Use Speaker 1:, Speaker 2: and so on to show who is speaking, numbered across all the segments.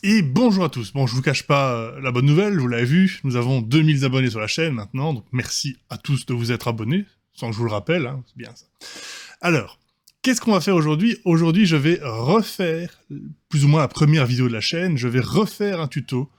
Speaker 1: Et bonjour à tous. Bon, je vous cache pas la bonne nouvelle, vous l'avez vu, nous avons 2000 abonnés sur la chaîne maintenant, donc merci à tous de vous être abonnés, sans que je vous le rappelle, hein, c'est bien ça. Alors, qu'est-ce qu'on va faire aujourd'hui? Aujourd'hui, je vais refaire, plus ou moins la première vidéo de la chaîne, je vais refaire un tuto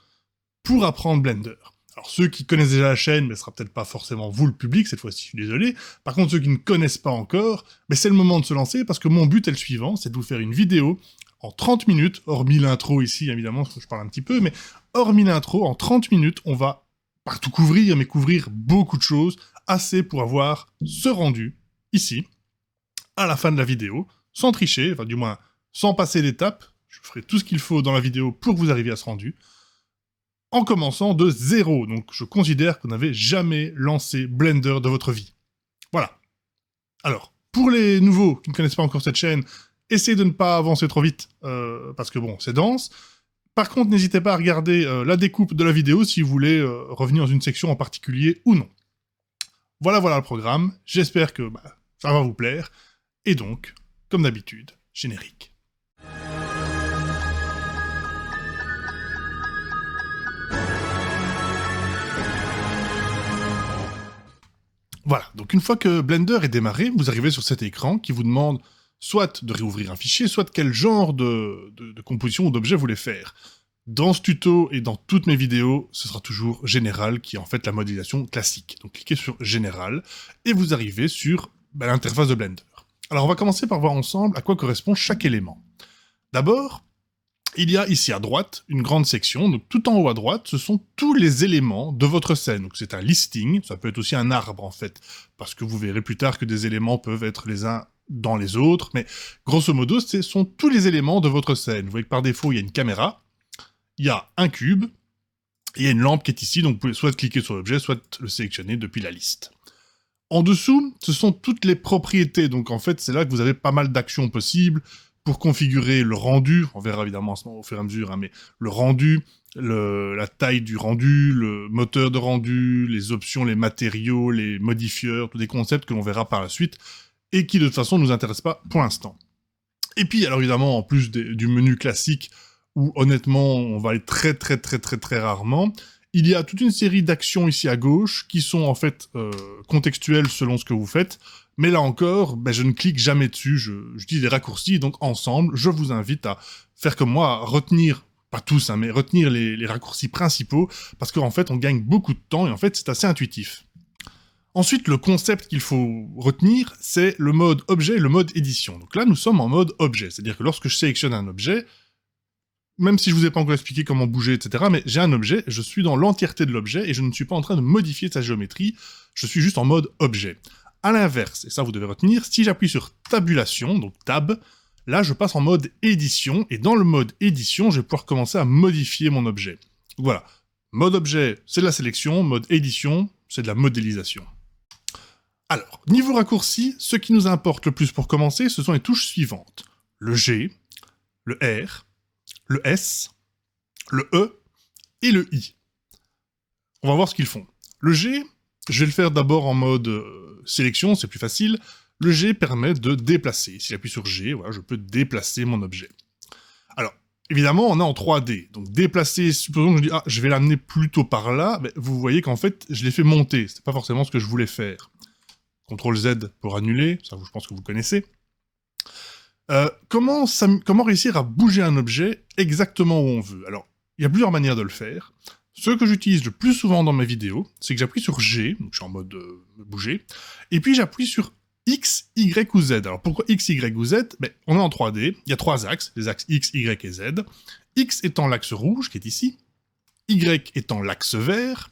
Speaker 1: pour apprendre Blender. Alors ceux qui connaissent déjà la chaîne, mais ce sera peut-être pas forcément vous le public, cette fois-ci je suis désolé. Par contre ceux qui ne connaissent pas encore, mais c'est le moment de se lancer parce que mon but est le suivant, c'est de vous faire une vidéo en 30 minutes, hormis l'intro ici évidemment, parce que je parle un petit peu, mais hormis l'intro, en 30 minutes, on va pas tout couvrir, mais couvrir beaucoup de choses, assez pour avoir ce rendu, ici, à la fin de la vidéo, sans tricher, enfin du moins sans passer d'étapes, je ferai tout ce qu'il faut dans la vidéo pour que vous arriviez à ce rendu, en commençant de zéro. Donc je considère que vous n'avez jamais lancé Blender de votre vie. Voilà. Alors, pour les nouveaux qui ne connaissent pas encore cette chaîne, essayez de ne pas avancer trop vite, parce que bon, c'est dense. Par contre, n'hésitez pas à regarder la découpe de la vidéo si vous voulez revenir dans une section en particulier ou non. Voilà le programme. J'espère que ça va vous plaire. Et donc, comme d'habitude, générique. Voilà, donc une fois que Blender est démarré, vous arrivez sur cet écran qui vous demande soit de réouvrir un fichier, soit quel genre de composition ou d'objet vous voulez faire. Dans ce tuto et dans toutes mes vidéos, ce sera toujours Général, qui est en fait la modélisation classique. Donc cliquez sur Général, et vous arrivez sur l'interface de Blender. Alors on va commencer par voir ensemble à quoi correspond chaque élément. D'abord, il y a ici à droite une grande section, donc tout en haut à droite, ce sont tous les éléments de votre scène. Donc c'est un listing, ça peut être aussi un arbre en fait, parce que vous verrez plus tard que des éléments peuvent être les uns dans les autres, mais grosso modo, ce sont tous les éléments de votre scène. Vous voyez que par défaut, il y a une caméra, il y a un cube, et il y a une lampe qui est ici, donc vous pouvez soit cliquer sur l'objet, soit le sélectionner depuis la liste. En dessous, ce sont toutes les propriétés, donc en fait, c'est là que vous avez pas mal d'actions possibles, pour configurer le rendu, on verra évidemment au fur et à mesure, hein, mais le rendu, la taille du rendu, le moteur de rendu, les options, les matériaux, les modifieurs, tous des concepts que l'on verra par la suite, et qui de toute façon ne nous intéressent pas pour l'instant. Et puis, alors évidemment, en plus du menu classique, où honnêtement, on va aller très rarement, il y a toute une série d'actions ici à gauche, qui sont en fait contextuelles selon ce que vous faites, mais là encore, je ne clique jamais dessus, j'utilise des raccourcis, donc ensemble, je vous invite à faire comme moi, à retenir, pas tous, hein, mais retenir les raccourcis principaux, parce qu'en fait, on gagne beaucoup de temps, et en fait, c'est assez intuitif. Ensuite, le concept qu'il faut retenir, c'est le mode objet et le mode édition. Donc là, nous sommes en mode objet, c'est-à-dire que lorsque je sélectionne un objet, même si je vous ai pas encore expliqué comment bouger, etc., mais j'ai un objet, je suis dans l'entièreté de l'objet, et je ne suis pas en train de modifier sa géométrie, je suis juste en mode objet. A l'inverse, et ça vous devez retenir, si j'appuie sur tabulation, donc tab, là je passe en mode édition, et dans le mode édition, je vais pouvoir commencer à modifier mon objet. Donc voilà, mode objet, c'est de la sélection, mode édition, c'est de la modélisation. Alors, niveau raccourci, ce qui nous importe le plus pour commencer, ce sont les touches suivantes. Le G, le R, le S, le E et le I. On va voir ce qu'ils font. Le G, je vais le faire d'abord en mode sélection, c'est plus facile. Le G permet de déplacer. Si j'appuie sur G, voilà, je peux déplacer mon objet. Alors, évidemment, on est en 3D. Donc déplacer, supposons que je dis, je vais l'amener plutôt par là, vous voyez qu'en fait, je l'ai fait monter. C'était pas forcément ce que je voulais faire. CTRL Z pour annuler, ça je pense que vous connaissez. Comment réussir à bouger un objet exactement où on veut? Alors, il y a plusieurs manières de le faire. Ce que j'utilise le plus souvent dans mes vidéos, c'est que j'appuie sur G, donc je suis en mode bouger, et puis j'appuie sur X, Y ou Z. Alors pourquoi X, Y ou Z? On est en 3D, il y a trois axes, les axes X, Y et Z. X étant l'axe rouge, qui est ici, Y étant l'axe vert,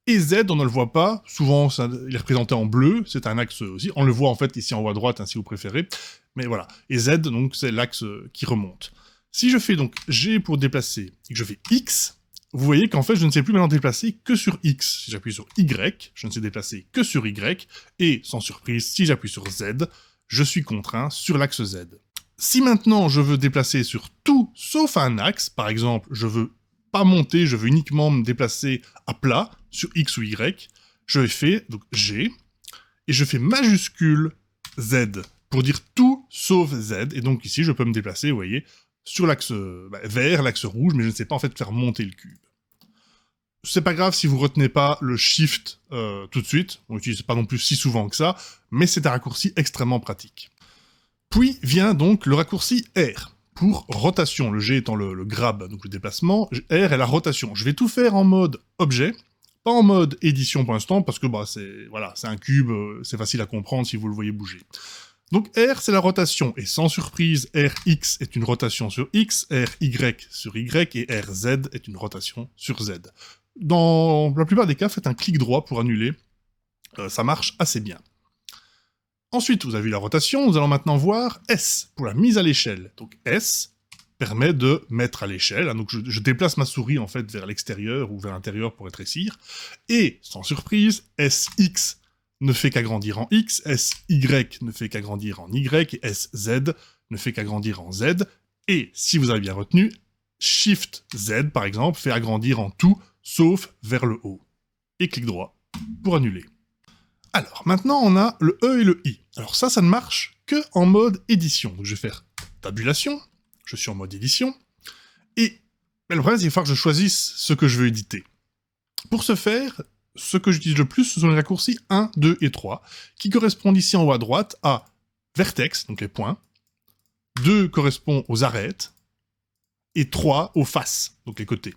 Speaker 1: et Z, on ne le voit pas, souvent il est représenté en bleu, c'est un axe aussi, on le voit en fait ici en haut à droite, hein, si vous préférez, mais voilà. Et Z, donc c'est l'axe qui remonte. Si je fais donc G pour déplacer, et que je fais X, vous voyez qu'en fait je ne sais plus maintenant déplacer que sur X. Si j'appuie sur Y, je ne sais déplacer que sur Y, et sans surprise, si j'appuie sur Z, je suis contraint sur l'axe Z. Si maintenant je veux déplacer sur tout sauf un axe, par exemple je veux pas monter, je veux uniquement me déplacer à plat, sur X ou Y, je fais donc G, et je fais majuscule Z, pour dire tout sauf Z, et donc ici je peux me déplacer, vous voyez, sur l'axe vert, l'axe rouge, mais je ne sais pas en fait faire monter le cube. C'est pas grave si vous retenez pas le Shift tout de suite, on l'utilise pas non plus si souvent que ça, mais c'est un raccourci extrêmement pratique. Puis vient donc le raccourci R, pour rotation, le G étant le grab, donc le déplacement, R est la rotation. Je vais tout faire en mode objet, pas en mode édition pour l'instant, parce que c'est un cube, c'est facile à comprendre si vous le voyez bouger. Donc R, c'est la rotation, et sans surprise, Rx est une rotation sur X, Ry sur Y, et Rz est une rotation sur Z. Dans la plupart des cas, faites un clic droit pour annuler, ça marche assez bien. Ensuite, vous avez vu la rotation, nous allons maintenant voir S, pour la mise à l'échelle. Donc S permet de mettre à l'échelle, donc je déplace ma souris en fait vers l'extérieur ou vers l'intérieur pour rétrécir, et, sans surprise, SX ne fait qu'agrandir en X, SY ne fait qu'agrandir en Y, et SZ ne fait qu'agrandir en Z, et, si vous avez bien retenu, Shift Z, par exemple, fait agrandir en tout, sauf vers le haut. Et clic droit pour annuler. Alors, maintenant, on a le E et le I. Alors ça ne marche que en mode édition. Donc je vais faire tabulation, je suis en mode édition, et le problème, c'est qu'il va falloir que je choisisse ce que je veux éditer. Pour ce faire, ce que j'utilise le plus, ce sont les raccourcis 1, 2 et 3, qui correspondent ici en haut à droite à vertex, donc les points, 2 correspond aux arêtes, et 3 aux faces, donc les côtés.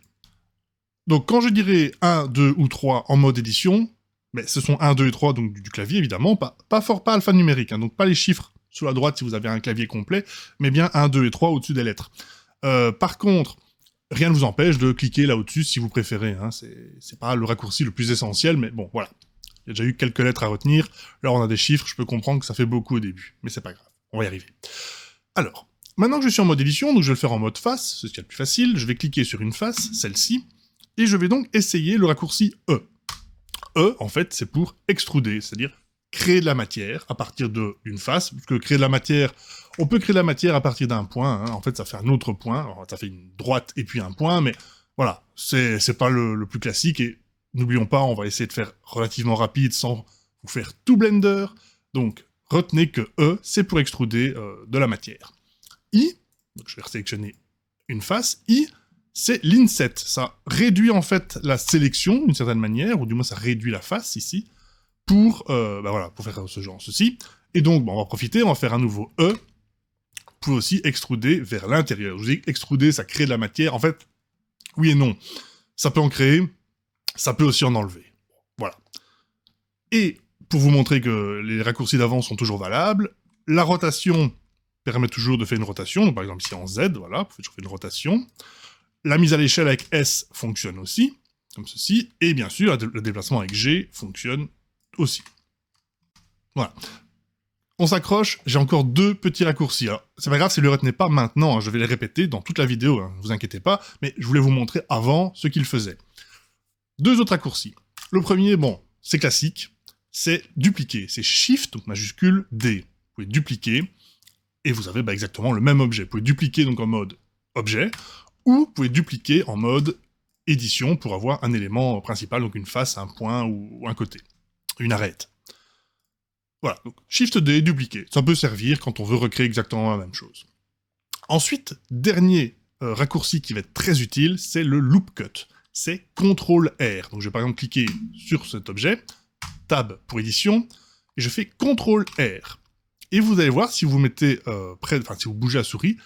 Speaker 1: Donc quand je dirais 1, 2 ou 3 en mode édition, mais ce sont 1, 2 et 3 donc du clavier évidemment, pas alphanumérique, hein, donc pas les chiffres sur la droite si vous avez un clavier complet, mais bien 1, 2 et 3 au-dessus des lettres. Par contre, rien ne vous empêche de cliquer là au-dessus si vous préférez, hein, c'est pas le raccourci le plus essentiel, mais bon, voilà. Il y a déjà eu quelques lettres à retenir, là on a des chiffres, je peux comprendre que ça fait beaucoup au début, mais c'est pas grave, on va y arriver. Alors, maintenant que je suis en mode édition, donc je vais le faire en mode face, c'est ce qu'il y a de plus facile, je vais cliquer sur une face, celle-ci, et je vais donc essayer le raccourci E. E, en fait, c'est pour extruder, c'est-à-dire créer de la matière à partir d'une face, parce que créer de la matière, on peut créer de la matière à partir d'un point, hein, en fait ça fait un autre point, alors, ça fait une droite et puis un point, mais voilà, c'est pas le plus classique, et n'oublions pas, on va essayer de faire relativement rapide sans vous faire tout Blender, donc retenez que E, c'est pour extruder de la matière. I, donc je vais sélectionner une face, I, c'est l'inset, ça réduit en fait la sélection d'une certaine manière, ou du moins ça réduit la face ici, pour faire ceci. Et donc, on va profiter, on va faire un nouveau E, pour aussi extruder vers l'intérieur. Je vous dis, extruder, ça crée de la matière, en fait, oui et non. Ça peut en créer, ça peut aussi en enlever. Voilà. Et, pour vous montrer que les raccourcis d'avant sont toujours valables, la rotation permet toujours de faire une rotation, donc par exemple ici en Z, voilà, vous pouvez toujours faire une rotation. La mise à l'échelle avec S fonctionne aussi, comme ceci, et bien sûr, le déplacement avec G fonctionne aussi. Voilà. On s'accroche, j'ai encore 2 petits raccourcis. Alors, c'est pas grave si vous ne les retenez pas maintenant, hein, je vais les répéter dans toute la vidéo, hein, ne vous inquiétez pas, mais je voulais vous montrer avant ce qu'ils faisaient. 2 autres raccourcis. Le premier, bon, c'est classique, c'est dupliquer, c'est Shift, donc majuscule, D. Vous pouvez dupliquer, et vous avez exactement le même objet. Vous pouvez dupliquer donc en mode objet, ou vous pouvez dupliquer en mode édition pour avoir un élément principal, donc une face, un point ou un côté, une arête. Voilà, donc Shift D, dupliquer. Ça peut servir quand on veut recréer exactement la même chose. Ensuite, dernier raccourci qui va être très utile, c'est le Loop Cut. C'est CTRL R. Donc je vais par exemple cliquer sur cet objet, Tab pour édition, et je fais CTRL R. Et vous allez voir, si vous mettez si vous bougez la souris,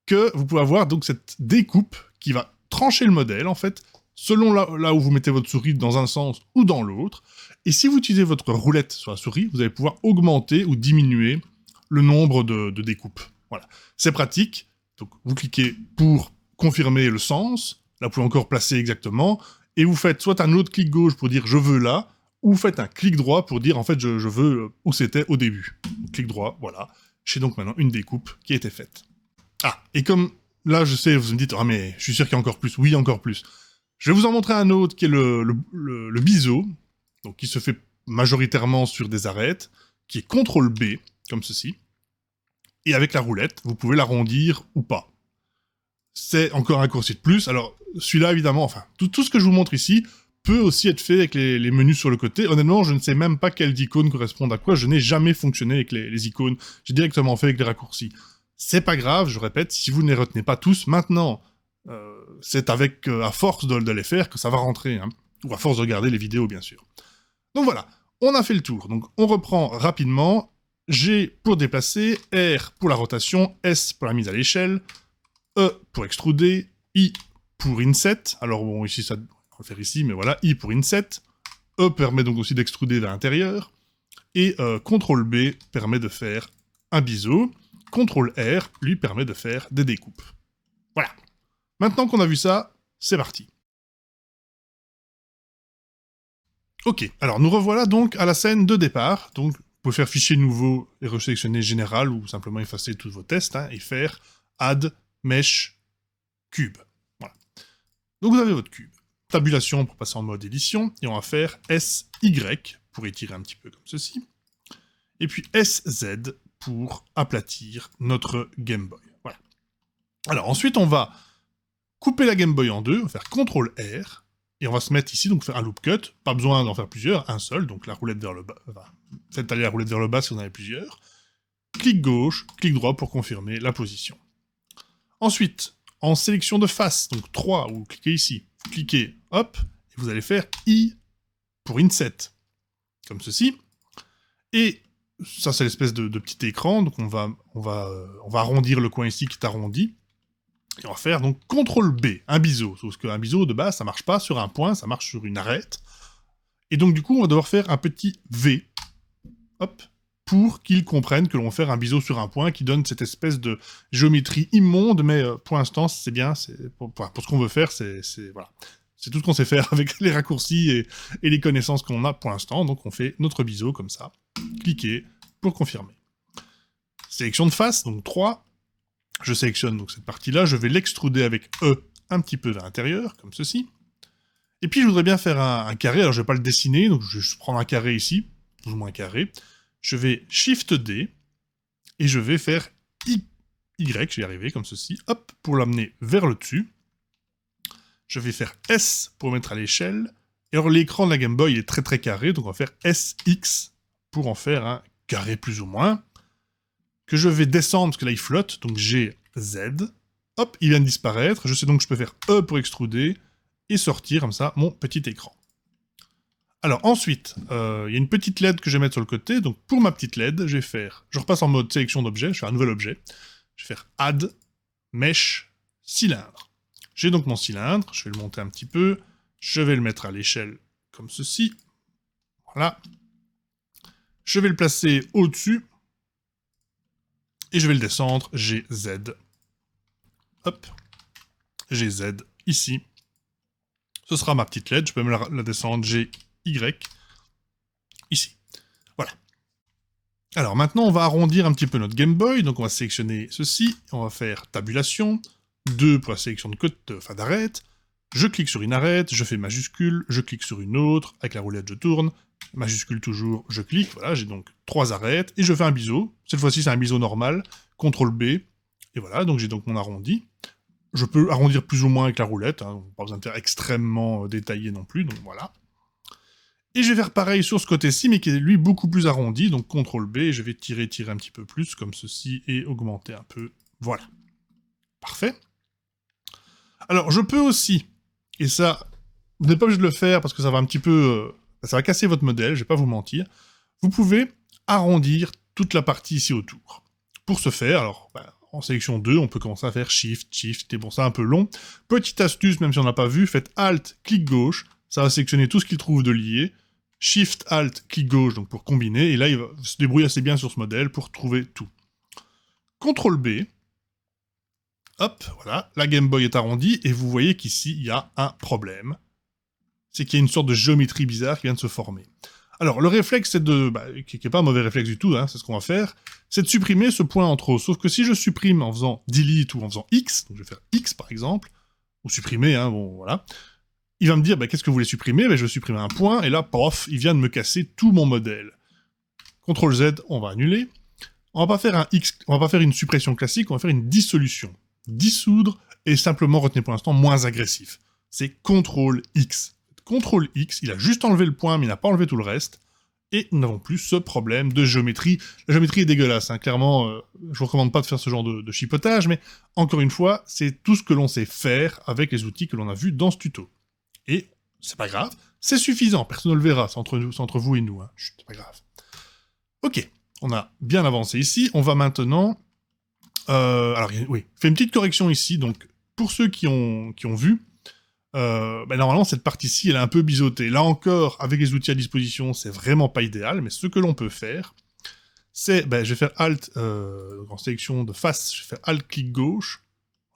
Speaker 1: que vous pouvez avoir donc cette découpe qui va trancher le modèle, en fait, selon là où vous mettez votre souris dans un sens ou dans l'autre. Et si vous utilisez votre roulette sur la souris, vous allez pouvoir augmenter ou diminuer le nombre de découpes. Voilà. C'est pratique. Donc, vous cliquez pour confirmer le sens. Là, vous pouvez encore placer exactement. Et vous faites soit un autre clic gauche pour dire « je veux là », ou vous faites un clic droit pour dire « en fait, je veux où c'était au début ». Clic droit, voilà. J'ai donc maintenant une découpe qui a été faite. Ah, et comme là, je sais, vous me dites « ah, mais je suis sûr qu'il y a encore plus ». Oui, encore plus. Je vais vous en montrer un autre qui est le biseau, donc qui se fait majoritairement sur des arêtes, qui est CTRL B, comme ceci. Et avec la roulette, vous pouvez l'arrondir ou pas. C'est encore un raccourci de plus. Alors, celui-là, évidemment, enfin, tout ce que je vous montre ici peut aussi être fait avec les menus sur le côté. Honnêtement, je ne sais même pas quelles icônes correspondent à quoi. Je n'ai jamais fonctionné avec les icônes. J'ai directement fait avec les raccourcis. C'est pas grave, je répète, si vous ne les retenez pas tous maintenant, c'est avec à force de les faire que ça va rentrer, hein. Ou à force de regarder les vidéos, bien sûr. Donc voilà, on a fait le tour. Donc on reprend rapidement. G pour déplacer, R pour la rotation, S pour la mise à l'échelle, E pour extruder, I pour inset. Alors bon, ici, on va le faire ici, mais voilà, I pour inset. E permet donc aussi d'extruder vers l'intérieur. Et CTRL B permet de faire un biseau. CTRL R, lui, permet de faire des découpes. Voilà. Maintenant qu'on a vu ça, c'est parti. Ok, alors nous revoilà donc à la scène de départ. Donc, vous pouvez faire fichier nouveau et resélectionner général ou simplement effacer tous vos tests, hein, et faire add mesh cube. Voilà. Donc vous avez votre cube. Tabulation pour passer en mode édition, et on va faire SY pour étirer un petit peu comme ceci. Et puis SZ pour aplatir notre Game Boy. Voilà. Alors ensuite, on va couper la Game Boy en deux, on va faire CTRL R, et on va se mettre ici, donc faire un loop cut. Pas besoin d'en faire plusieurs, un seul, donc la roulette vers le bas. Enfin, faites aller la roulette vers le bas si vous en avez plusieurs. Clic gauche, clic droit pour confirmer la position. Ensuite, en sélection de face, donc 3, vous cliquez ici, vous cliquez, hop, et vous allez faire I pour inset, comme ceci. Et ça, c'est l'espèce de petit écran, donc on va arrondir le coin ici qui est arrondi. Et on va faire donc CTRL B, un biseau. Sauf qu'un biseau, de base, ça marche pas sur un point, ça marche sur une arête. Et donc, du coup, on va devoir faire un petit V, hop, pour qu'ils comprennent que l'on va faire un biseau sur un point qui donne cette espèce de géométrie immonde, mais pour l'instant, c'est bien, pour ce qu'on veut faire, voilà. C'est tout ce qu'on sait faire avec les raccourcis et les connaissances qu'on a pour l'instant. Donc, on fait notre biseau comme ça. Cliquez pour confirmer. Sélection de face, donc 3. Je sélectionne donc cette partie-là, je vais l'extruder avec E un petit peu vers l'intérieur, comme ceci. Et puis je voudrais bien faire un carré, alors je vais pas le dessiner, donc je vais juste prendre un carré ici, plus ou moins carré. Je vais Shift D, et je vais faire Y, je vais y arriver, comme ceci, hop, pour l'amener vers le dessus. Je vais faire S pour mettre à l'échelle. Et alors l'écran de la Game Boy est très très carré, donc on va faire SX pour en faire un carré plus ou moins. Que je vais descendre, parce que là il flotte, donc j'ai Z, hop, il vient de disparaître, je sais donc que je peux faire E pour extruder, et sortir comme ça mon petit écran. Alors ensuite, il y a une petite LED que je vais mettre sur le côté, donc pour ma petite LED, je repasse en mode sélection d'objet, je fais un nouvel objet, je vais faire Add, Mesh, Cylindre. J'ai donc mon cylindre, je vais le monter un petit peu, je vais le mettre à l'échelle comme ceci, voilà. Je vais le placer au-dessus, et je vais le descendre, GZ. Hop. GZ, ici. Ce sera ma petite LED, je peux même la descendre, GY, ici. Voilà. Alors maintenant, on va arrondir un petit peu notre Game Boy, donc on va sélectionner ceci, on va faire tabulation, 2 pour la sélection de côte, enfin d'arête, je clique sur une arête, je fais majuscule, je clique sur une autre, avec la roulette je tourne, majuscule toujours, je clique, voilà, j'ai donc 3 arêtes, et je fais un biseau. Cette fois-ci, c'est un biseau normal, CTRL B, et voilà, donc j'ai donc mon arrondi. Je peux arrondir plus ou moins avec la roulette, hein, pas besoin de faire extrêmement détaillé non plus, donc voilà. Et je vais faire pareil sur ce côté-ci, mais qui est lui beaucoup plus arrondi, donc CTRL B, et je vais tirer un petit peu plus, comme ceci, et augmenter un peu, voilà. Parfait. Alors, je peux aussi, et ça, vous n'êtes pas obligé de le faire, parce que ça va un petit peu... ça va casser votre modèle, je vais pas vous mentir. Vous pouvez arrondir toute la partie ici autour. Pour ce faire, alors, en sélection 2, on peut commencer à faire Shift, et bon, c'est un peu long. Petite astuce, même si on n'a pas vu, faites Alt, clic gauche, ça va sélectionner tout ce qu'il trouve de lié. Shift, Alt, clic gauche, donc pour combiner, et là, il va se débrouiller assez bien sur ce modèle pour trouver tout. CTRL B, hop, voilà, la Game Boy est arrondie, et vous voyez qu'ici, il y a un problème. C'est qu'il y a une sorte de géométrie bizarre qui vient de se former. Alors, le réflexe, c'est qui n'est pas un mauvais réflexe du tout, hein, c'est ce qu'on va faire, c'est de supprimer ce point en trop. Sauf que si je supprime en faisant delete ou en faisant X, donc je vais faire X par exemple, ou supprimer, hein, bon, voilà, il va me dire, qu'est-ce que vous voulez supprimer? Je vais supprimer un point, et là, pof, il vient de me casser tout mon modèle. CTRL Z, on va annuler. On va pas faire un X, on va pas faire une suppression classique, on va faire une dissolution. Dissoudre est simplement, retenez pour l'instant, moins agressif. C'est CTRL X. CTRL X, il a juste enlevé le point, mais il n'a pas enlevé tout le reste. Et nous n'avons plus ce problème de géométrie. La géométrie est dégueulasse, hein. Clairement, je vous recommande pas de faire ce genre de chipotage, mais encore une fois, c'est tout ce que l'on sait faire avec les outils que l'on a vus dans ce tuto. Et c'est pas grave, c'est suffisant, personne ne le verra, c'est entre vous et nous, hein. Chut, c'est pas grave. Ok, on a bien avancé ici, on va maintenant... alors, oui, fait une petite correction ici, donc pour ceux qui ont vu, normalement, cette partie-ci, elle est un peu biseautée. Là encore, avec les outils à disposition, c'est vraiment pas idéal, mais ce que l'on peut faire, c'est, je vais faire Alt, en sélection de face, je vais faire Alt, clic gauche.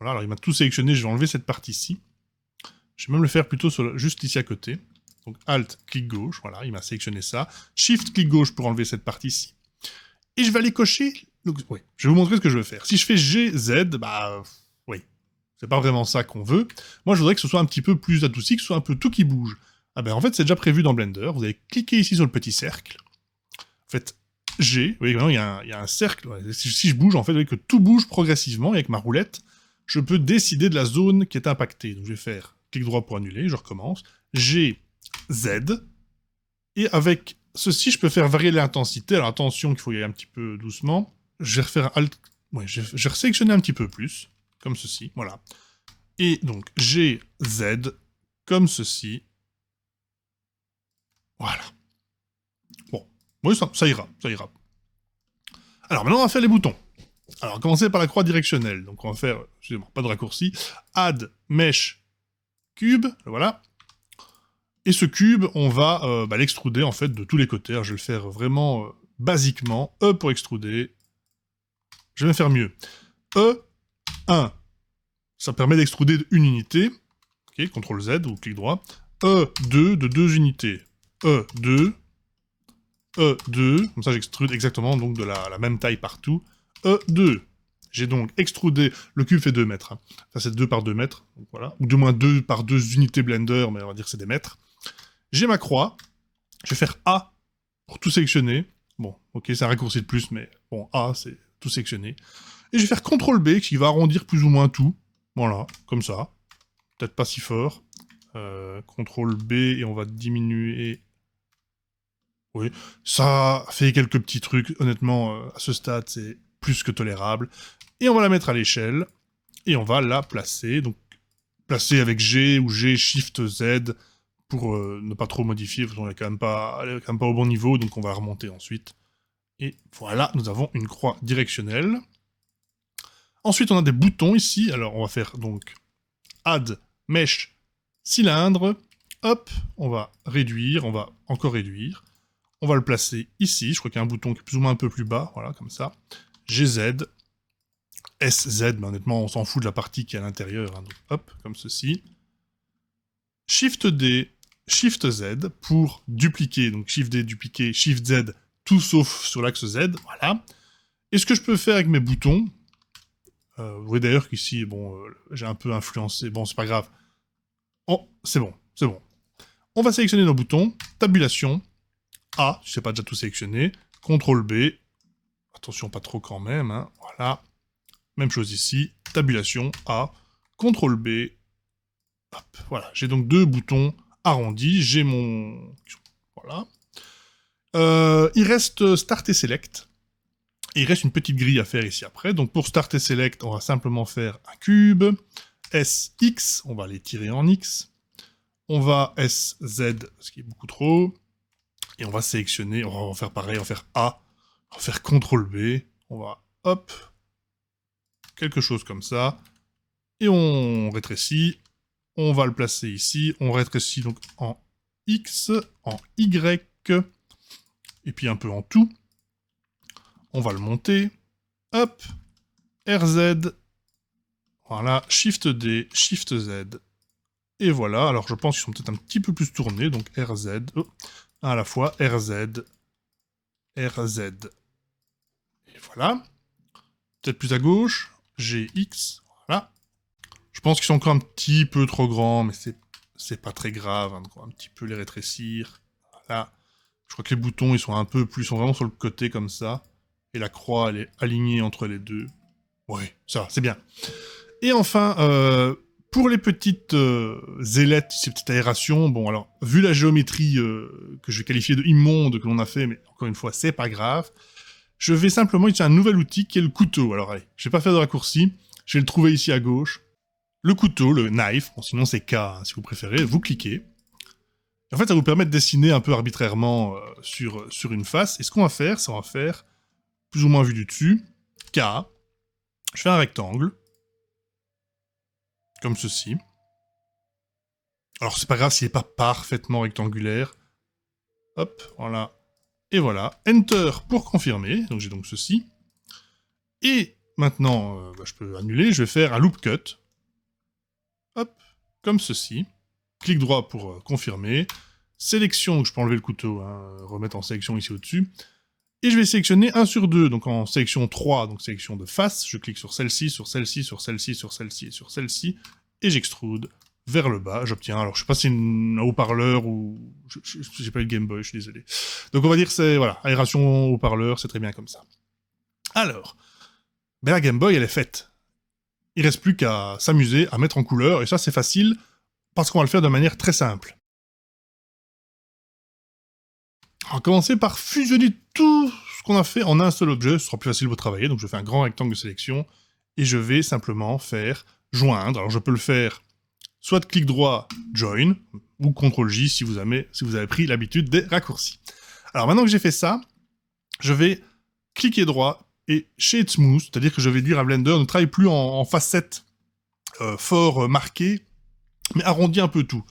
Speaker 1: Voilà, alors il m'a tout sélectionné, je vais enlever cette partie-ci. Je vais même le faire plutôt juste ici à côté. Donc Alt, clic gauche, voilà, il m'a sélectionné ça. Shift, clic gauche pour enlever cette partie-ci. Et je vais aller cocher... Donc, oui, je vais vous montrer ce que je veux faire. Si je fais G, Z, oui, c'est pas vraiment ça qu'on veut. Moi, je voudrais que ce soit un petit peu plus adouci, que ce soit un peu tout qui bouge. En fait, c'est déjà prévu dans Blender. Vous allez cliquer ici sur le petit cercle. En fait, G, oui, maintenant, il y a un cercle. Ouais. Si je bouge, en fait, vous voyez que tout bouge progressivement. Et avec ma roulette, je peux décider de la zone qui est impactée. Donc, je vais faire clic droit pour annuler, je recommence. G, Z. Et avec ceci, je peux faire varier l'intensité. Alors, attention qu'il faut y aller un petit peu doucement. Je vais refaire Alt... Ouais, je vais sélectionner un petit peu plus. Comme ceci, voilà. Et donc, G, Z, comme ceci. Voilà. Bon, oui, ça ira, ça ira. Alors, maintenant, on va faire les boutons. Alors, commencer par la croix directionnelle. Donc, on va faire, excusez-moi, pas de raccourci. Add, Mesh, Cube, voilà. Et ce cube, on va l'extruder, en fait, de tous les côtés. Alors, je vais le faire vraiment basiquement. E pour extruder. Je vais même faire mieux. E, 1. Ça permet d'extruder une unité. Ok, CTRL Z ou clic droit. E2 de 2 unités. E2. E2. Comme ça, j'extrude exactement donc de la même taille partout. E2. J'ai donc extrudé... Le cube fait 2 mètres. Hein. Ça, c'est 2 par 2 mètres. Donc, voilà. Ou du moins 2 par 2 unités Blender, mais on va dire que c'est des mètres. J'ai ma croix. Je vais faire A pour tout sélectionner. Bon, ok, c'est un raccourci de plus, mais bon, A, c'est tout sélectionner. Et je vais faire CTRL B, qui va arrondir plus ou moins tout. Voilà, comme ça. Peut-être pas si fort. CTRL B, et on va diminuer... Oui, ça fait quelques petits trucs. Honnêtement, à ce stade, c'est plus que tolérable. Et on va la mettre à l'échelle. Et on va la placer. Donc, placer avec G ou G, Shift, Z, pour ne pas trop modifier, parce qu'on est quand même pas au bon niveau, donc on va remonter ensuite. Et voilà, nous avons une croix directionnelle. Ensuite, on a des boutons ici. Alors, on va faire donc Add, Mesh, Cylindre. Hop, on va réduire, on va encore réduire. On va le placer ici. Je crois qu'il y a un bouton qui est plus ou moins un peu plus bas. Voilà, comme ça. GZ, SZ, mais honnêtement, on s'en fout de la partie qui est à l'intérieur. Hein, donc, hop, comme ceci. Shift D, Shift Z pour dupliquer. Donc, Shift D, dupliquer, Shift Z, tout sauf sur l'axe Z. Voilà. Et ce que je peux faire avec mes boutons... vous voyez d'ailleurs qu'ici, bon, j'ai un peu influencé. Bon, c'est pas grave. Oh, c'est bon, c'est bon. On va sélectionner nos boutons. Tabulation. A, si c'est pas déjà tout sélectionné. CTRL B. Attention, pas trop quand même. Hein. Voilà. Même chose ici. Tabulation. A. CTRL B. Hop. Voilà. J'ai donc 2 boutons arrondis. J'ai mon... Voilà. Il reste Start et Select. Et il reste une petite grille à faire ici après. Donc pour Start et Select, on va simplement faire un cube. SX, on va les tirer en X. On va SZ, ce qui est beaucoup trop. Et on va sélectionner, on va faire pareil, on va faire A. On va faire CTRL B. On va, hop, quelque chose comme ça. Et on rétrécit. On va le placer ici. On rétrécit donc en X, en Y. Et puis un peu en tout. On va le monter. Hop. RZ. Voilà. Shift D, Shift Z. Et voilà. Alors je pense qu'ils sont peut-être un petit peu plus tournés. Donc RZ. Oh, à la fois. RZ. RZ. Et voilà. Peut-être plus à gauche. GX. Voilà. Je pense qu'ils sont encore un petit peu trop grands, mais c'est pas très grave. Hein, donc on va un petit peu les rétrécir. Voilà. Je crois que les boutons, ils sont un peu plus... Ils sont vraiment sur le côté comme ça. Et la croix, elle est alignée entre les deux. Ouais, ça va, c'est bien. Et enfin, Pour les petites ailettes, ces petites aérations, bon alors, vu la géométrie que je vais qualifier de immonde que l'on a fait, mais encore une fois, c'est pas grave, je vais simplement utiliser un nouvel outil qui est le couteau. Alors allez, je vais pas faire de raccourci, je vais le trouver ici à gauche. Le couteau, le knife, bon, sinon c'est K hein, si vous préférez, vous cliquez. En fait, ça vous permet de dessiner un peu arbitrairement sur une face. Et ce qu'on va faire, c'est on va faire, plus ou moins vu du dessus, K. Je fais un rectangle. Comme ceci. Alors, c'est pas grave s'il n'est pas parfaitement rectangulaire. Hop, voilà. Et voilà. Enter pour confirmer. Donc, j'ai donc ceci. Et maintenant, je peux annuler. Je vais faire un loop cut. Hop, comme ceci. Clic droit pour confirmer. Sélection, donc je peux enlever le couteau, hein, remettre en sélection ici au-dessus. Et je vais sélectionner 1 sur 2, donc en sélection 3, donc sélection de face. Je clique sur celle-ci, sur celle-ci, sur celle-ci, sur celle-ci et sur celle-ci. Et j'extrude vers le bas. J'obtiens, alors je sais pas si c'est un haut-parleur ou... J'ai pas eu de Game Boy, je suis désolé. Donc on va dire que c'est, voilà, aération haut-parleur, c'est très bien comme ça. Alors, ben la Game Boy, elle est faite. Il reste plus qu'à s'amuser, à mettre en couleur, et ça c'est facile, parce qu'on va le faire de manière très simple. On va commencer par fusionner tout ce qu'on a fait en un seul objet, ce sera plus facile pour travailler, donc je fais un grand rectangle de sélection, et je vais simplement faire joindre. Alors je peux le faire soit de clic droit, join, ou CTRL-J si vous avez pris l'habitude des raccourcis. Alors maintenant que j'ai fait ça, je vais cliquer droit et Shade Smooth, c'est-à-dire que je vais dire à Blender ne travaille plus en facettes fort marquées, mais arrondis un peu tout.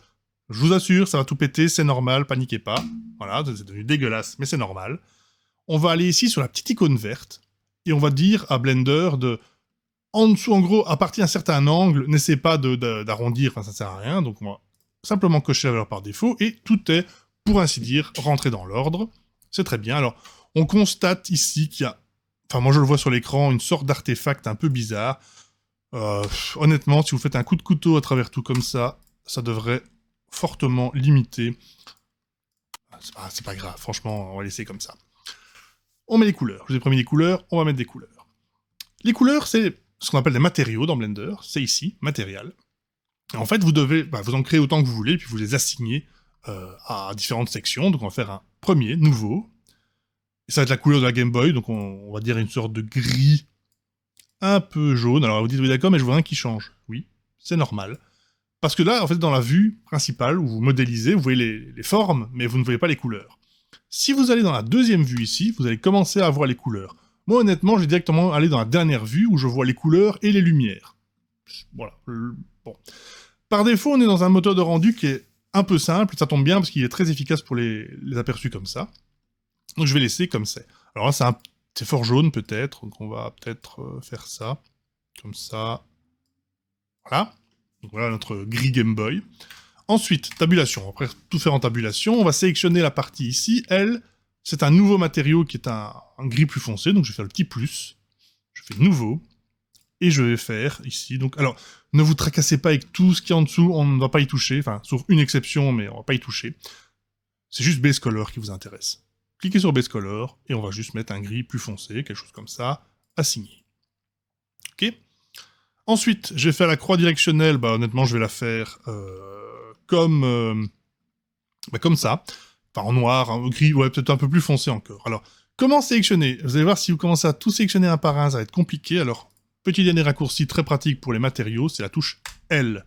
Speaker 1: Je vous assure, ça va tout péter, c'est normal, paniquez pas. Voilà, c'est devenu dégueulasse, mais c'est normal. On va aller ici sur la petite icône verte, et on va dire à Blender de... En dessous, en gros, à partir d'un certain angle, n'essaie pas d'arrondir, enfin ça sert à rien, donc on va simplement cocher la valeur par défaut, et tout est, pour ainsi dire, rentré dans l'ordre. C'est très bien. Alors, on constate ici qu'il y a, enfin moi je le vois sur l'écran, une sorte d'artefact un peu bizarre. Honnêtement, si vous faites un coup de couteau à travers tout comme ça devrait fortement limiter. C'est pas grave, franchement, on va laisser comme ça. On met les couleurs. Je vous ai promis les couleurs, on va mettre des couleurs. Les couleurs, c'est ce qu'on appelle des matériaux dans Blender, c'est ici, matériel. Et en fait, vous devez vous en créer autant que vous voulez, puis vous les assignez à différentes sections. Donc on va faire un premier, nouveau. Et ça va être la couleur de la Game Boy, donc on va dire une sorte de gris un peu jaune. Alors vous dites, oui d'accord, mais je vois un qui change. Oui, c'est normal. Parce que là, en fait, dans la vue principale, où vous modélisez, vous voyez les formes, mais vous ne voyez pas les couleurs. Si vous allez dans la deuxième vue ici, vous allez commencer à voir les couleurs. Moi, honnêtement, j'ai directement allé dans la dernière vue, où je vois les couleurs et les lumières. Voilà. Bon. Par défaut, on est dans un moteur de rendu qui est un peu simple, et ça tombe bien, parce qu'il est très efficace pour les aperçus comme ça. Donc je vais laisser comme c'est. Alors là, c'est fort jaune, peut-être, donc on va peut-être faire ça. Comme ça. Voilà. Donc voilà notre gris Game Boy. Ensuite, tabulation. Après tout faire en tabulation, on va sélectionner la partie ici. Elle, c'est un nouveau matériau qui est un gris plus foncé, donc je vais faire le petit plus. Je fais nouveau. Et je vais faire ici, donc... Alors, ne vous tracassez pas avec tout ce qui est en dessous, on ne va pas y toucher. Enfin, sauf une exception, mais on va pas y toucher. C'est juste Base Color qui vous intéresse. Cliquez sur Base Color, et on va juste mettre un gris plus foncé, quelque chose comme ça, assigné. Ok ? Ensuite, je vais faire la croix directionnelle, honnêtement, je vais la faire comme ça. Enfin, en noir, en gris, ouais, peut-être un peu plus foncé encore. Alors, comment sélectionner? Vous allez voir, si vous commencez à tout sélectionner un par un, ça va être compliqué. Alors, petit dernier raccourci très pratique pour les matériaux, c'est la touche L,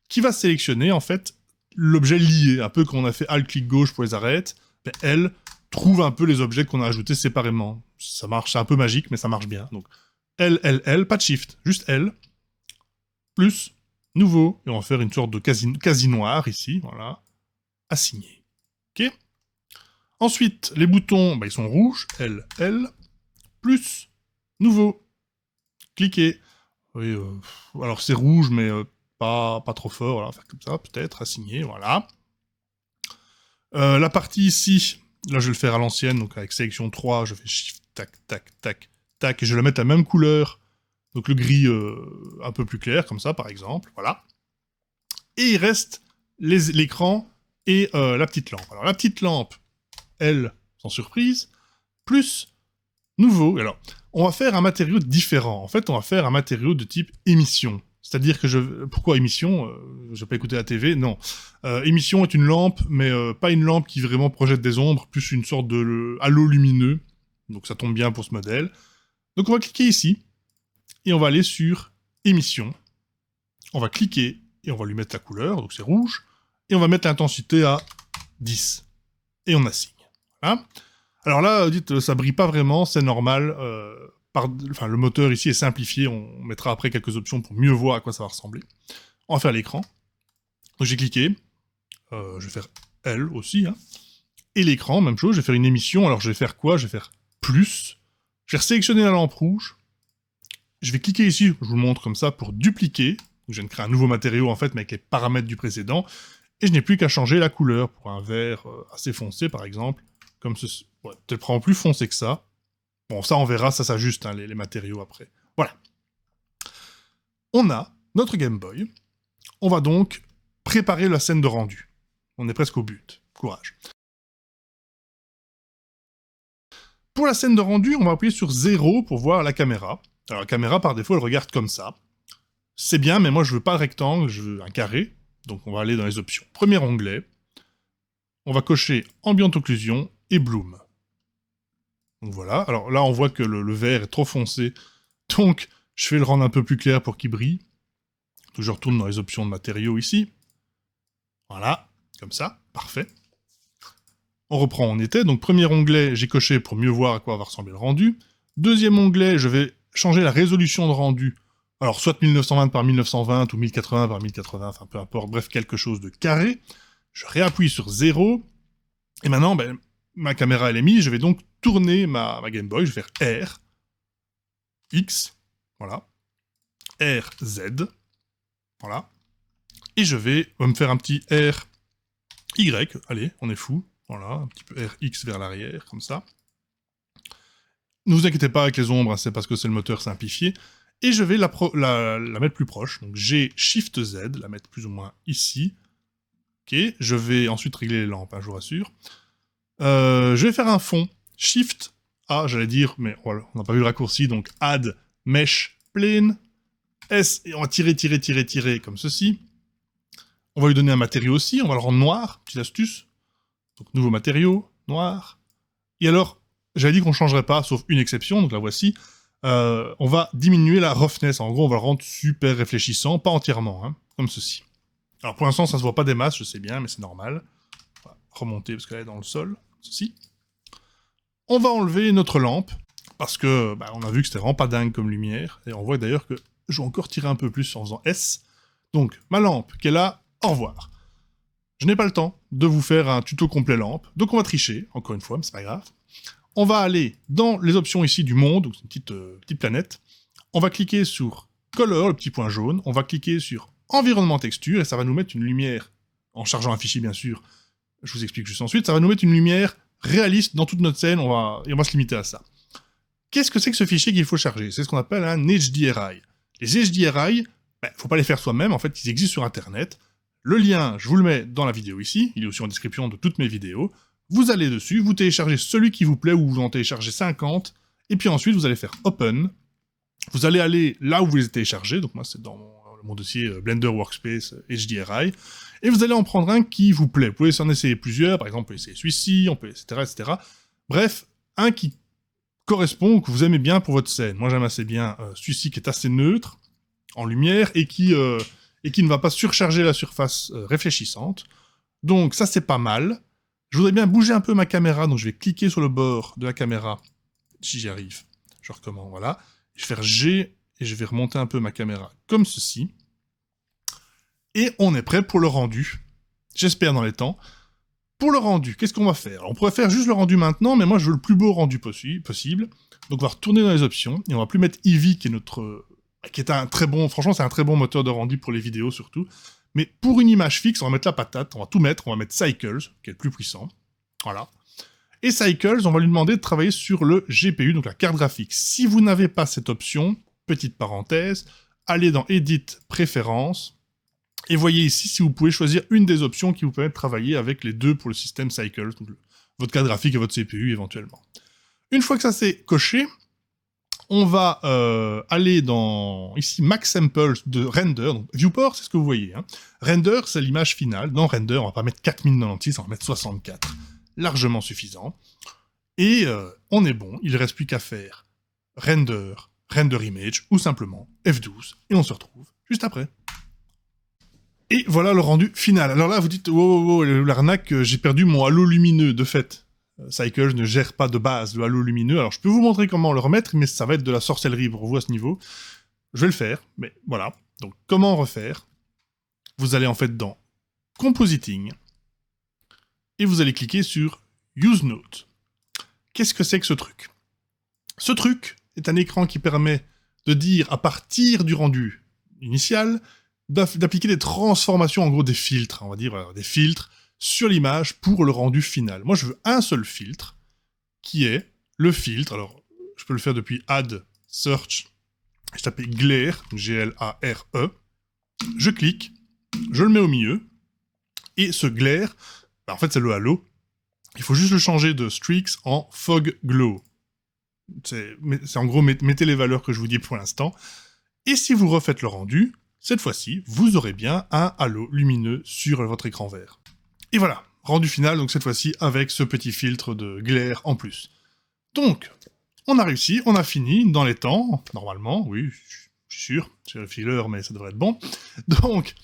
Speaker 1: qui va sélectionner, en fait, l'objet lié. Un peu comme on a fait Alt-clic gauche pour les arêtes, L trouve un peu les objets qu'on a ajoutés séparément. Ça marche, c'est un peu magique, mais ça marche bien. Donc, L, pas de Shift, juste L. Plus, nouveau, et on va faire une sorte de quasi noir ici, voilà, assigné. Ok. Ensuite, les boutons, ils sont rouges, L, plus, nouveau, cliquez. Oui, alors c'est rouge, mais pas trop fort, voilà, on va faire comme ça, peut-être, assigné, voilà. La partie ici, là je vais le faire à l'ancienne, donc avec sélection 3, je fais Shift, tac, tac, tac, tac, et je vais la mettre la même couleur. Donc le gris un peu plus clair, comme ça, par exemple, voilà. Et il reste l'écran et la petite lampe. Alors la petite lampe, elle, sans surprise, plus nouveau. Alors, on va faire un matériau différent. En fait, on va faire un matériau de type émission. C'est-à-dire que pourquoi émission Je vais pas écouter la TV, non. Émission est une lampe, mais pas une lampe qui vraiment projette des ombres, plus une sorte de halo lumineux. Donc ça tombe bien pour ce modèle. Donc on va cliquer ici, et on va aller sur émission. On va cliquer, et on va lui mettre la couleur, donc c'est rouge, et on va mettre l'intensité à 10. Et on assigne. Voilà. Alors là, dites, ça brille pas vraiment, c'est normal. Le moteur ici est simplifié, on mettra après quelques options pour mieux voir à quoi ça va ressembler. On va faire l'écran. Donc j'ai cliqué, je vais faire L aussi, hein. Et l'écran, même chose, je vais faire une émission, alors je vais faire quoi? Je vais faire plus, je vais sélectionner la lampe rouge, je vais cliquer ici, je vous le montre comme ça, pour dupliquer, donc je viens de créer un nouveau matériau en fait, mais avec les paramètres du précédent, et je n'ai plus qu'à changer la couleur pour un vert assez foncé par exemple, comme ceci. Ouais, peut-être prendre plus foncé que ça. Bon, ça on verra, ça s'ajuste, hein, les matériaux après. Voilà. On a notre Game Boy. On va donc préparer la scène de rendu. On est presque au but. Courage. Pour la scène de rendu, on va appuyer sur 0 pour voir la caméra. Alors la caméra, par défaut, elle regarde comme ça. C'est bien, mais moi je veux pas un rectangle, je veux un carré. Donc on va aller dans les options. Premier onglet. On va cocher Ambient Occlusion et Bloom. Donc voilà, alors là on voit que le vert est trop foncé, donc je vais le rendre un peu plus clair pour qu'il brille. Donc je retourne dans les options de matériaux ici. Voilà, comme ça, parfait. On reprend où on était, donc premier onglet, j'ai coché pour mieux voir à quoi va ressembler le rendu. Deuxième onglet, je vais changer la résolution de rendu. Alors soit 1920 par 1920 ou 1080 par 1080, enfin peu importe, bref, quelque chose de carré. Je réappuie sur 0, et maintenant, ma caméra elle est mise, je vais donc tourner ma Game Boy, je vais faire R, X, voilà, R, Z, voilà, et je vais me faire un petit R, Y, allez, on est fou, voilà, un petit peu R, X vers l'arrière, comme ça. Ne vous inquiétez pas avec les ombres, hein, c'est parce que c'est le moteur simplifié, et je vais la mettre plus proche, donc j'ai Shift Z, la mettre plus ou moins ici, ok, je vais ensuite régler les lampes, hein, je vous rassure. Je vais faire un fond. Shift A, j'allais dire, mais voilà, on n'a pas vu le raccourci, donc Add Mesh Plane. S, et on va tirer, comme ceci. On va lui donner un matériau aussi, on va le rendre noir, petite astuce. Donc nouveau matériau, noir. Et alors, j'avais dit qu'on ne changerait pas, sauf une exception, donc la voici. On va diminuer la roughness, en gros on va le rendre super réfléchissant, pas entièrement, hein, comme ceci. Alors pour l'instant ça se voit pas des masses, je sais bien, mais c'est normal. On va remonter parce qu'elle est dans le sol. Ceci. On va enlever notre lampe, parce que on a vu que c'était vraiment pas dingue comme lumière, et on voit d'ailleurs que je vais encore tirer un peu plus en faisant S. Donc, ma lampe qui est là, au revoir. Je n'ai pas le temps de vous faire un tuto complet lampe, donc on va tricher, encore une fois, mais c'est pas grave. On va aller dans les options ici du monde, donc c'est une petite planète. On va cliquer sur Color, le petit point jaune, on va cliquer sur Environnement Texture, et ça va nous mettre une lumière, en chargeant un fichier bien sûr. Je vous explique juste ensuite, ça va nous mettre une lumière réaliste dans toute notre scène, et on va se limiter à ça. Qu'est-ce que c'est que ce fichier qu'il faut charger? C'est ce qu'on appelle un HDRI. Les HDRI, faut pas les faire soi-même, en fait, ils existent sur Internet. Le lien, je vous le mets dans la vidéo ici, il est aussi en description de toutes mes vidéos. Vous allez dessus, vous téléchargez celui qui vous plaît, ou vous en téléchargez 50, et puis ensuite vous allez faire Open. Vous allez aller là où vous les téléchargez, donc moi c'est dans mon dossier Blender Workspace HDRI, et vous allez en prendre un qui vous plaît. Vous pouvez en essayer plusieurs, par exemple, on peut essayer celui-ci, on peut, etc. Bref, un qui correspond, que vous aimez bien pour votre scène. Moi, j'aime assez bien celui-ci qui est assez neutre, en lumière, et qui ne va pas surcharger la surface réfléchissante. Donc ça, c'est pas mal. Je voudrais bien bouger un peu ma caméra, donc je vais cliquer sur le bord de la caméra, si j'y arrive. Je recommence, voilà. Je vais faire G, et je vais remonter un peu ma caméra, comme ceci. Et on est prêt pour le rendu. J'espère dans les temps. Pour le rendu, qu'est-ce qu'on va faire? Alors, on pourrait faire juste le rendu maintenant, mais moi je veux le plus beau rendu possible. Donc on va retourner dans les options, et on va plus mettre Eevee, qui est un très bon, franchement c'est un très bon moteur de rendu pour les vidéos surtout. Mais pour une image fixe, on va mettre la patate, on va tout mettre, on va mettre Cycles, qui est le plus puissant. Voilà. Et Cycles, on va lui demander de travailler sur le GPU, donc la carte graphique. Si vous n'avez pas cette option, petite parenthèse, allez dans Edit, Préférences, et voyez ici si vous pouvez choisir une des options qui vous permet de travailler avec les deux pour le système Cycles, donc votre carte graphique et votre CPU éventuellement. Une fois que ça c'est coché, on va aller dans, ici, Max Samples de Render. Donc, Viewport, c'est ce que vous voyez. Hein. Render, c'est l'image finale. Dans Render, on va pas mettre 4096, on va mettre 64. Largement suffisant. Et on est bon, il ne reste plus qu'à faire Render, Render Image, ou simplement F12, et on se retrouve juste après. Et voilà le rendu final. Alors là, vous dites, wow, l'arnaque, j'ai perdu mon halo lumineux, de fait. Cycles ne gère pas de base le halo lumineux, alors je peux vous montrer comment le remettre, mais ça va être de la sorcellerie pour vous à ce niveau. Je vais le faire, mais voilà. Donc, comment refaire? Vous allez en fait dans Compositing, et vous allez cliquer sur Use Note. Qu'est-ce que c'est que ce truc? Ce truc est un écran qui permet de dire, à partir du rendu initial, d'appliquer des transformations, en gros des filtres, on va dire des filtres, sur l'image pour le rendu final. Moi, je veux un seul filtre, qui est le filtre, alors, je peux le faire depuis Add, Search, je tape Glare, G-L-A-R-E, je clique, je le mets au milieu, et ce Glare, en fait, c'est le halo. Il faut juste le changer de Streaks en Fog Glow. C'est en gros, mettez les valeurs que je vous dis pour l'instant. Et si vous refaites le rendu, cette fois-ci, vous aurez bien un halo lumineux sur votre écran vert. Et voilà, rendu final, donc cette fois-ci, avec ce petit filtre de glare en plus. Donc, on a réussi, on a fini dans les temps, normalement, oui, je suis sûr, j'ai vérifié l'heure, mais ça devrait être bon. Donc,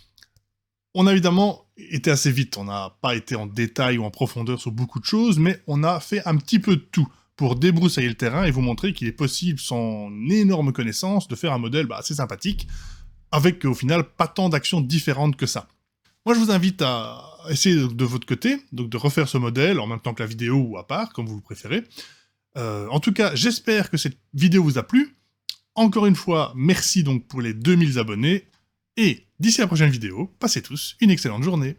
Speaker 1: on a évidemment été assez vite, on n'a pas été en détail ou en profondeur sur beaucoup de choses, mais on a fait un petit peu de tout pour débroussailler le terrain et vous montrer qu'il est possible, sans énorme connaissance, de faire un modèle assez sympathique, avec au final pas tant d'actions différentes que ça. Moi je vous invite à essayer de votre côté, donc de refaire ce modèle en même temps que la vidéo ou à part, comme vous le préférez. En tout cas, j'espère que cette vidéo vous a plu. Encore une fois, merci donc pour les 2000 abonnés, et d'ici la prochaine vidéo, passez tous une excellente journée.